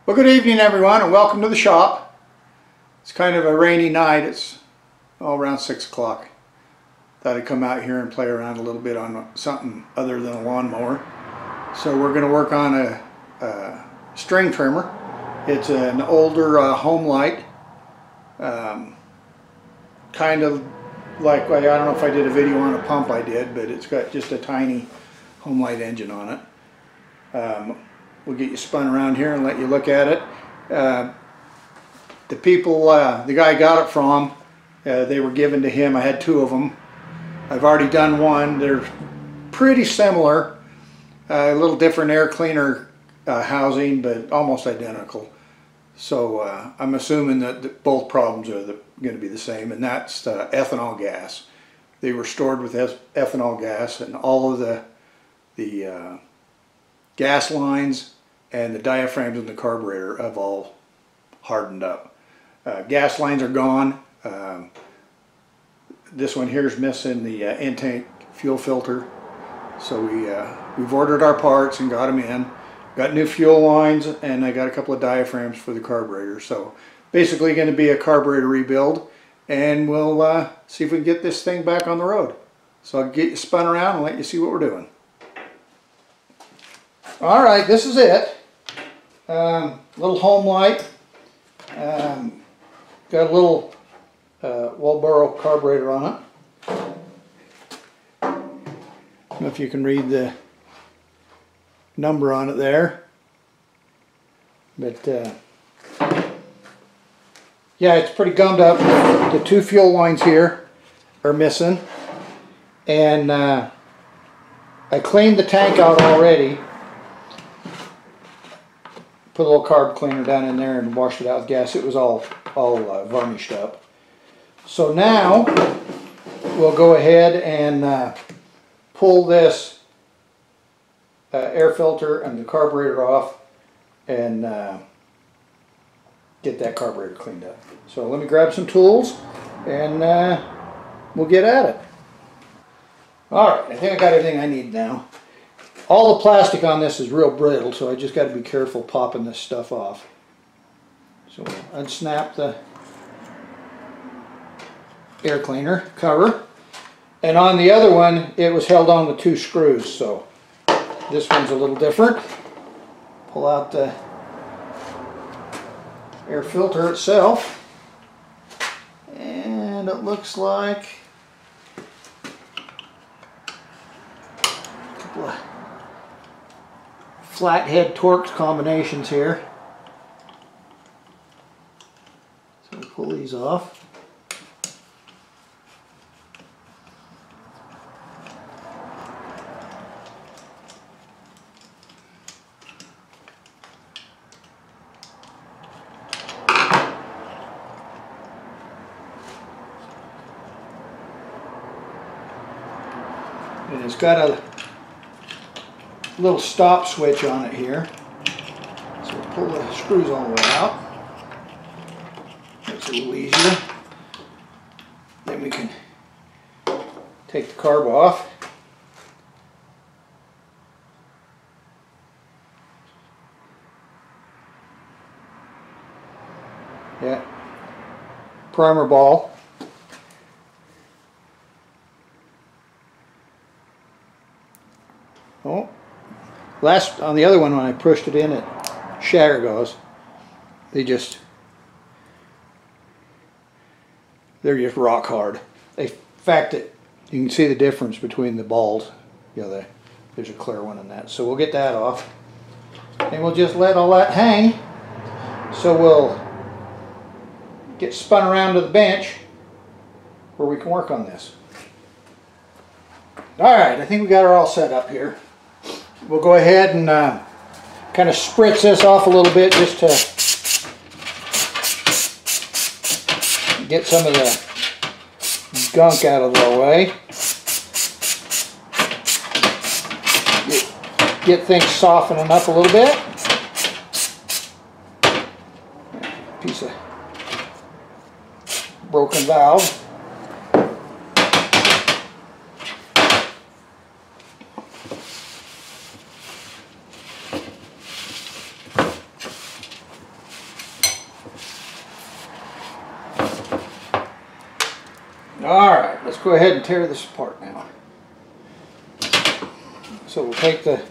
Well, good evening everyone and welcome to the shop. It's kind of a rainy night. It's around 6 o'clock. Thought I'd come out here and play around a little bit on something other than a lawnmower. So we're going to work on a string trimmer. It's an older Homelite. Kind of like, I don't know if I did a video on a pump I did, but it's got just a tiny Homelite engine on it. We'll get you spun around here and let you look at it. The people, the guy I got it from, they were given to him. I had two of them. I've already done one. They're pretty similar. A little different air cleaner housing, but almost identical. So I'm assuming that both problems are going to be the same, and that's ethanol gas. They were stored with ethanol gas, and all of the gas lines and the diaphragms in the carburetor have all hardened up. Gas lines are gone. This one here is missing the intake fuel filter. So we've ordered our parts and got them in. Got new fuel lines, and I got a couple of diaphragms for the carburetor. So basically going to be a carburetor rebuild, and we'll see if we can get this thing back on the road. So I'll get you spun around and let you see what we're doing. Alright, this is it. Little Homelite. Got a little Walboro carburetor on it. I don't know if you can read the number on it there. But yeah, it's pretty gummed up. The two fuel lines here are missing. And I cleaned the tank out already. Put a little carb cleaner down in there and washed it out with gas. It was all varnished up. So now we'll go ahead and pull this air filter and the carburetor off and get that carburetor cleaned up. So let me grab some tools and we'll get at it. Alright, I think I got everything I need now. All the plastic on this is real brittle, so I just got to be careful popping this stuff off. So we'll unsnap the air cleaner cover. And on the other one, it was held on with two screws, so this one's a little different. Pull out the air filter itself, and it looks like a couple of flathead Torx combinations here. So we'll pull these off. And it's got a little stop switch on it here. So we'll pull the screws all the way out. Makes it a little easier. Then we can take the carb off. Yeah. Primer ball. Oh. On the other one, when I pushed it in, it shatter goes. They're just rock hard. In fact, you can see the difference between the balls. You know, there's a clear one in that. So we'll get that off, and we'll just let all that hang. So we'll get spun around to the bench where we can work on this. All right, I think we got her all set up here. We'll go ahead and kind of spritz this off a little bit just to get some of the gunk out of the way. Get things softening up a little bit. Piece of broken valve. Alright, let's go ahead and tear this apart now. So we'll take the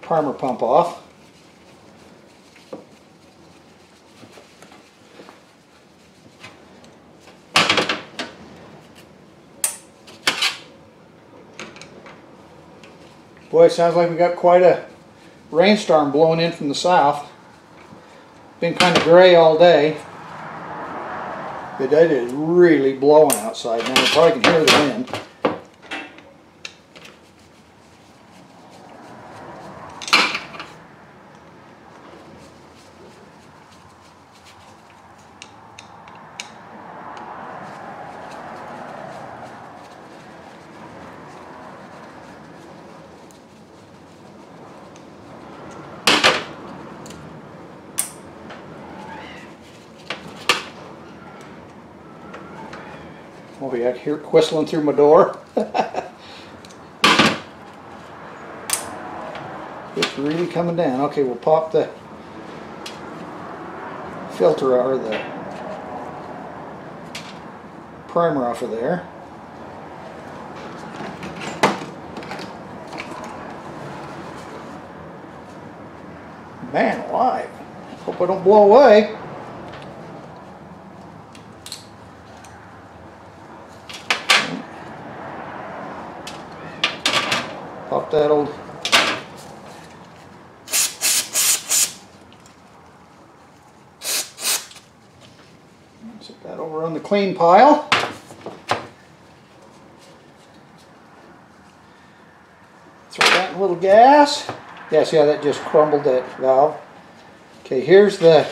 primer pump off. Boy, it sounds like we got quite a rainstorm blowing in from the south. Been kind of gray all day. But it is really blowing outside now. You probably can hear the wind. Oh yeah, I hear it whistling through my door. It's really coming down. Okay, we'll pop the filter or the primer off of there. Man alive. Hope I don't blow away. Pop that old set that over on the clean pile. Throw that in a little gas. Yeah, see how that just crumbled that valve? Okay, here's the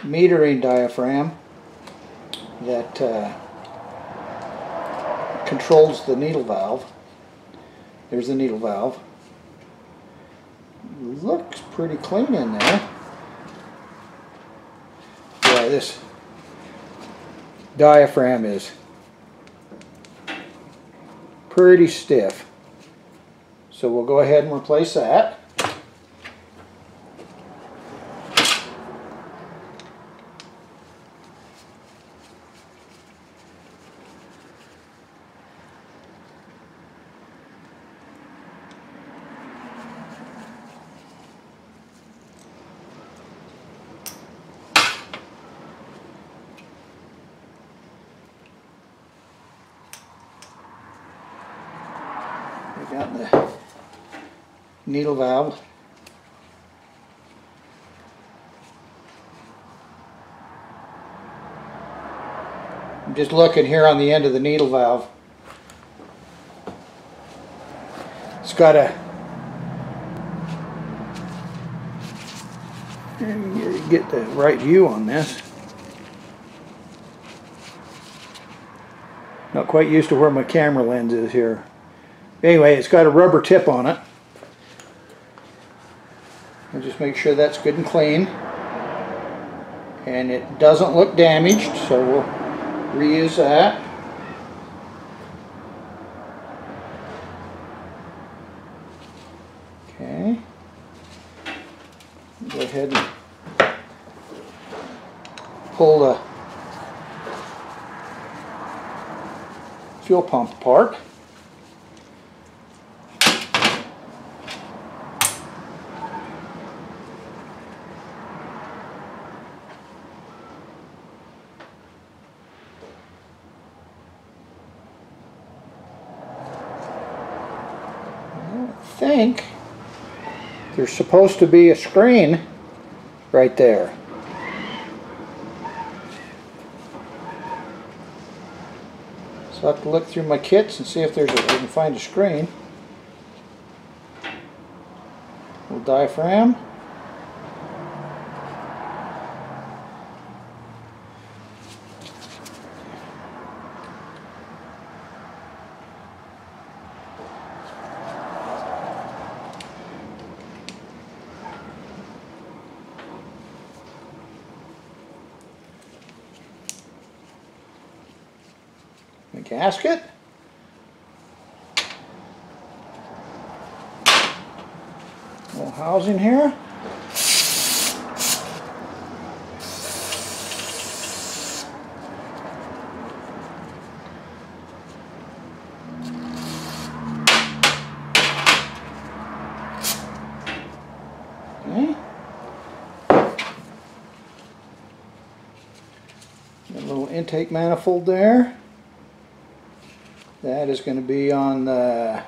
metering diaphragm that controls the needle valve. There's the needle valve. Looks pretty clean in there. Yeah, this diaphragm is pretty stiff. So we'll go ahead and replace that. We got the needle valve. I'm just looking here on the end of the needle valve. It's got a, get the right view on this. Not quite used to where my camera lens is here. Anyway, it's got a rubber tip on it. I'll just make sure that's good and clean. And it doesn't look damaged, so we'll reuse that. Okay. Go ahead and pull the fuel pump apart. I think there's supposed to be a screen right there. So I have to look through my kits and see if I can find a screen. Little diaphragm. The gasket. Little housing here. intake manifold there. That is going to be on the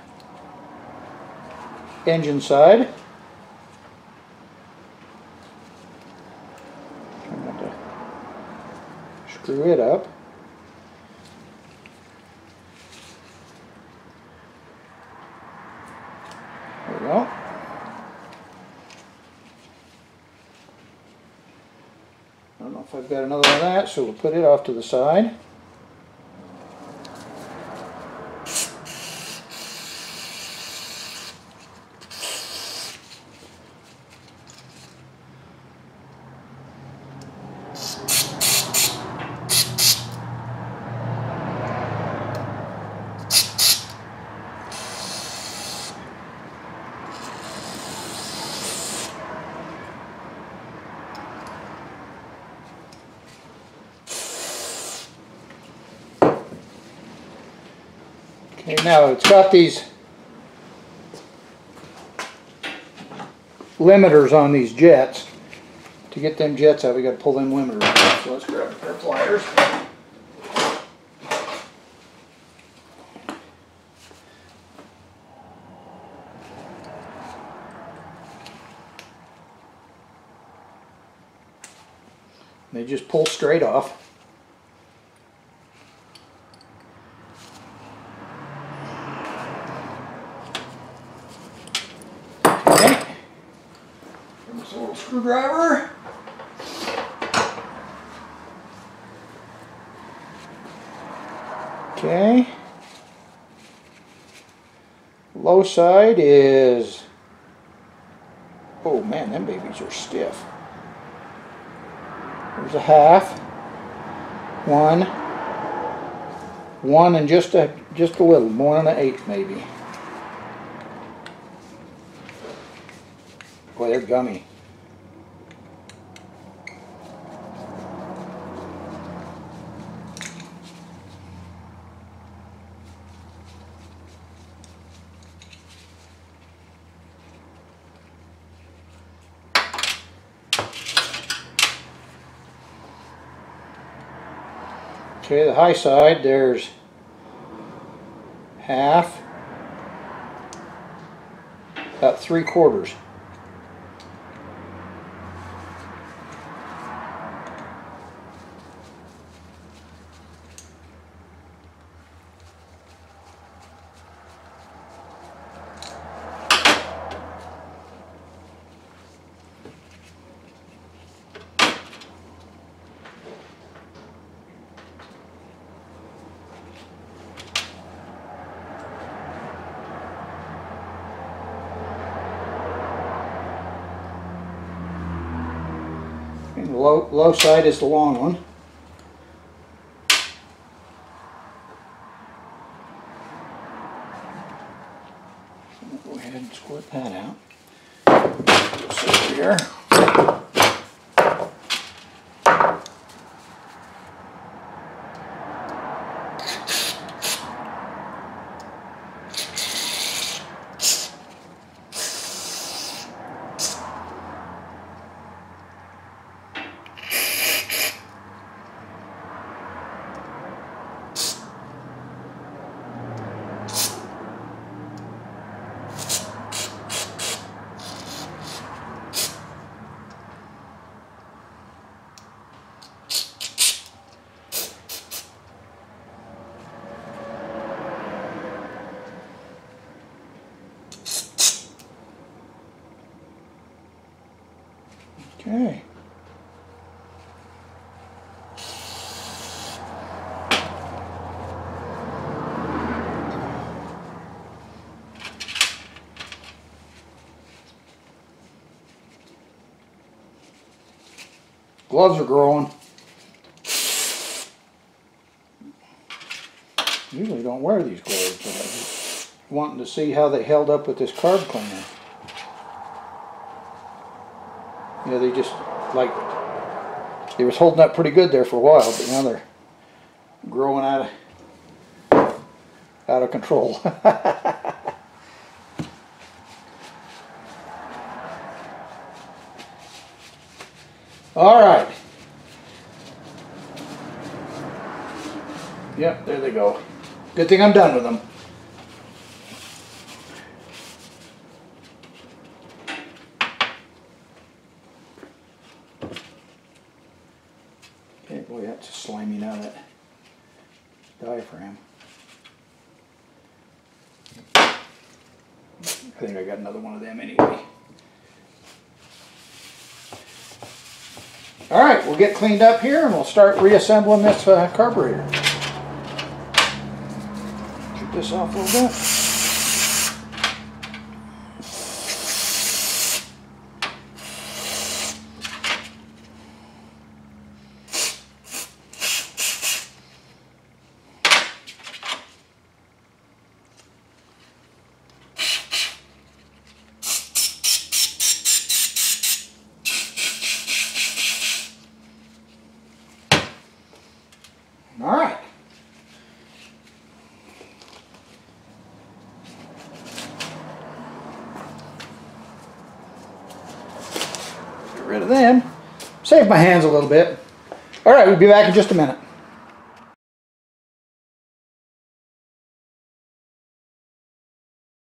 engine side. Try not to screw it up. There we go. I don't know if I've got another one of that, so we'll put it off to the side. Okay, now it's got these limiters on these jets. To get them jets out, we got to pull them limiters out. So let's grab a pair of pliers. They just pull straight off. Okay. Here's a little screwdriver. Okay. Low side is, oh man, them babies are stiff. There's a half, one, and just a little, 1 1/8 maybe. Boy, they're gummy. Okay, the high side, there's half, about 3/4. And the low side is the long one. So we'll go ahead and squirt that out. This over here. Okay. Gloves are growing. Usually don't wear these gloves, but I was wanting to see how they held up with this carb cleaner. Yeah, they just, like, they was holding up pretty good there for a while, but now they're growing out of control. All right. Yep, there they go. Good thing I'm done with them. Okay, boy, that's just slimy now, that diaphragm. I think I got another one of them anyway. All right, we'll get cleaned up here and we'll start reassembling this carburetor. Take this off a little bit. All right. Get rid of them. Save my hands a little bit. All right, we'll be back in just a minute.